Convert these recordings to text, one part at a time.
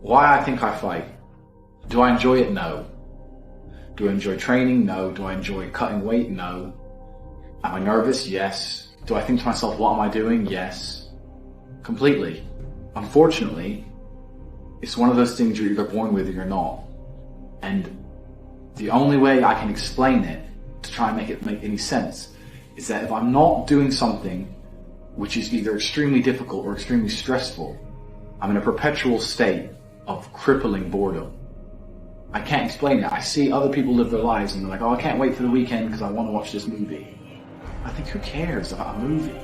Why I think I fight. Do I enjoy it? No. Do I enjoy training? No. Do I enjoy cutting weight? No. Am I nervous? Yes. Do I think to myself, what am I doing? Yes. Completely. Unfortunately, it's one of those things you're either born with or you're not. And the only way I can explain it, to try and make it make any sense, is that if I'm not doing something which is either extremely difficult or extremely stressful, I'm in a perpetual state of crippling boredom. I can't explain it. I see other people live their lives and they're like, oh, I can't wait for the weekend because I want to watch this movie. I think, who cares about a movie?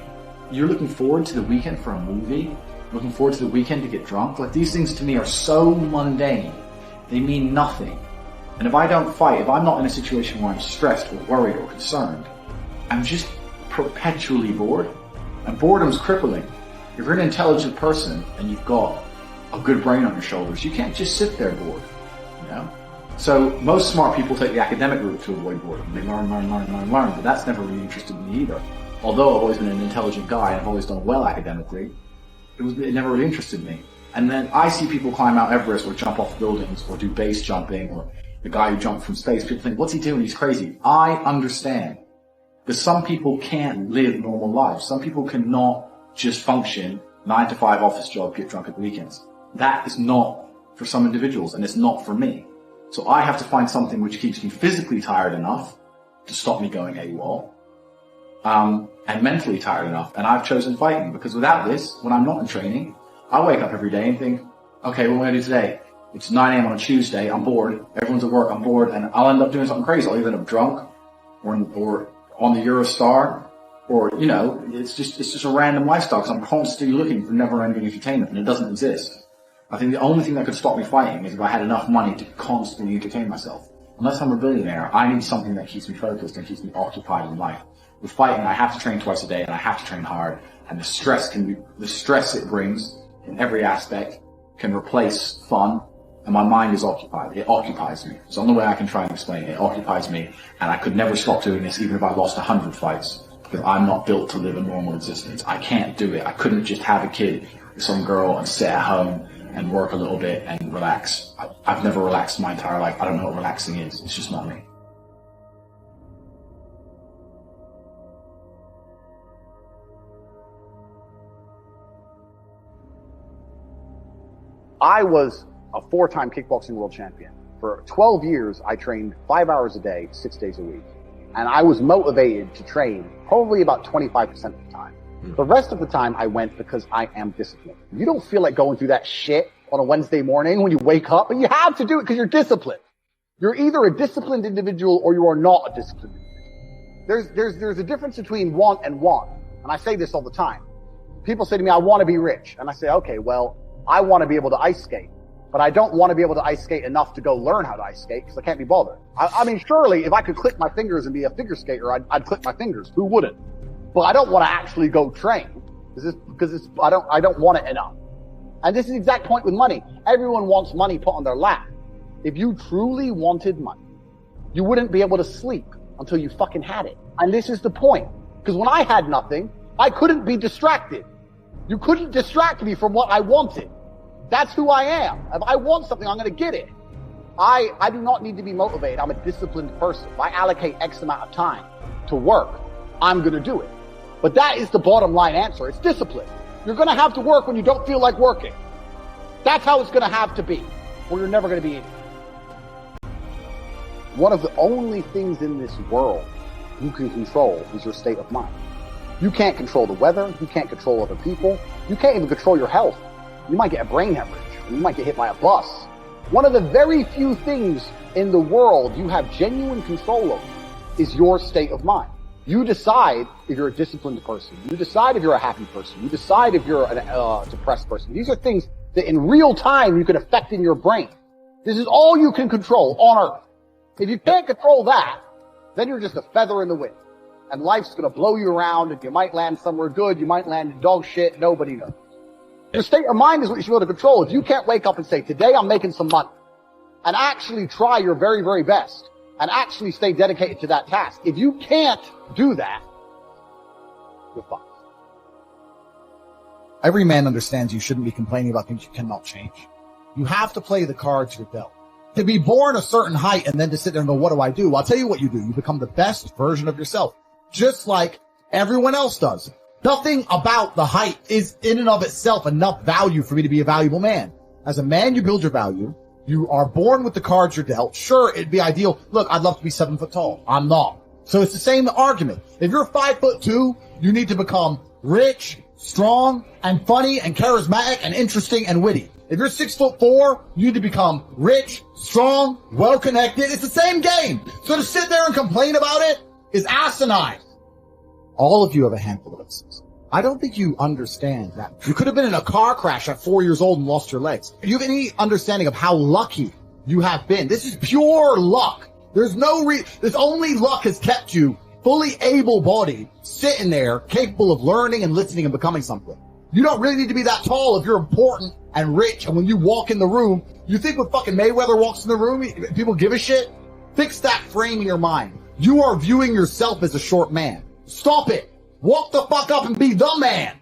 You're looking forward to the weekend for a movie? Looking forward to the weekend to get drunk? Like, these things to me are so mundane. They mean nothing. And if I don't fight, if I'm not in a situation where I'm stressed or worried or concerned, I'm just perpetually bored. And boredom's crippling. If you're an intelligent person and you've got a good brain on your shoulders, you can't just sit there bored, you know? So most smart people take the academic route to avoid boredom. They learn, but that's never really interested me either. Although I've always been an intelligent guy and I've always done well academically, it never really interested me. And then I see people climb Mount Everest or jump off buildings or do base jumping, or the guy who jumped from space. People think, what's he doing? He's crazy. I understand. Because some people can't live normal lives. Some people cannot just function 9 to 5 office job, get drunk at the weekends. That is not for some individuals, and it's not for me. So I have to find something which keeps me physically tired enough to stop me going AWOL, and mentally tired enough. And I've chosen fighting, because without this, when I'm not in training, I wake up every day and think, okay, what am I going to do today? It's 9 a.m. on a Tuesday, I'm bored, everyone's at work, I'm bored, and I'll end up doing something crazy. I'll either end up drunk, or on the Eurostar, or, you know, it's just a random lifestyle, because I'm constantly looking for never-ending entertainment, and it doesn't exist. I think the only thing that could stop me fighting is if I had enough money to constantly entertain myself. Unless I'm a billionaire, I need something that keeps me focused and keeps me occupied in life. With fighting, I have to train twice a day, and I have to train hard, and the stress it brings in every aspect can replace fun, and my mind is occupied. It occupies me. It's the only way I can try and explain it. It occupies me, and I could never stop doing this even if I lost 100 fights, because I'm not built to live a normal existence. I can't do it. I couldn't just have a kid with some girl and sit at home and work a little bit and relax. I've never relaxed my entire life. I don't know what relaxing is. It's just not me. I was a 4-time kickboxing world champion. For 12 years, I trained 5 hours a day, 6 days a week. And I was motivated to train probably about 25% of the time. The rest of the time I went because I am disciplined. You don't feel like going through that shit on a Wednesday morning when you wake up, but you have to do it because you're disciplined. You're either a disciplined individual or you are not a disciplined individual. There's a difference between want and want. And I say this all the time. People say to me, I want to be rich. And I say, okay, well, I want to be able to ice skate. But I don't want to be able to ice skate enough to go learn how to ice skate because I can't be bothered. I mean, surely if I could click my fingers and be a figure skater, I'd click my fingers. Who wouldn't? But I don't want to actually go train because I don't want it enough. And this is the exact point with money. Everyone wants money put on their lap. If you truly wanted money, you wouldn't be able to sleep until you fucking had it. And this is the point. Because when I had nothing, I couldn't be distracted. You couldn't distract me from what I wanted. That's who I am. If I want something, I'm going to get it. I do not need to be motivated. I'm a disciplined person. If I allocate X amount of time to work, I'm going to do it. But that is the bottom line answer. It's discipline. You're going to have to work when you don't feel like working. That's how it's going to have to be, or you're never going to be anything. One of the only things in this world you can control is your state of mind. You can't control the weather. You can't control other people. You can't even control your health. You might get a brain hemorrhage. Or you might get hit by a bus. One of the very few things in the world you have genuine control over is your state of mind. You decide if you're a disciplined person. You decide if you're a happy person. You decide if you're a depressed person. These are things that in real time you can affect in your brain. This is all you can control on Earth. If you can't control that, then you're just a feather in the wind. And life's gonna blow you around, and you might land somewhere good, you might land in dog shit, nobody knows. Your state of mind is what you should be able to control. If you can't wake up and say, today I'm making some money, and actually try your very, very best, and actually stay dedicated to that task. If you can't do that, you're fucked. Every man understands you shouldn't be complaining about things you cannot change. You have to play the cards you're dealt. To be born a certain height and then to sit there and go, what do I do? I'll tell you what you do. You become the best version of yourself, just like everyone else does. Nothing about the height is in and of itself enough value for me to be a valuable man. As a man, you build your value. You are born with the cards you're dealt. Sure, it'd be ideal. Look, I'd love to be 7 foot tall. I'm not. So it's the same argument. If you're 5'2", you need to become rich, strong, and funny, and charismatic, and interesting, and witty. If you're 6'4", you need to become rich, strong, well-connected. It's the same game. So to sit there and complain about it is asinine. All of you have a handful of those. I don't think you understand that. You could have been in a car crash at 4 years old and lost your legs. Do you have any understanding of how lucky you have been? This is pure luck. There's only luck has kept you fully able-bodied, sitting there, capable of learning and listening and becoming something. You don't really need to be that tall if you're important and rich, and when you walk in the room, you think when fucking Mayweather walks in the room, people give a shit? Fix that frame in your mind. You are viewing yourself as a short man. Stop it. Walk the fuck up and be the man.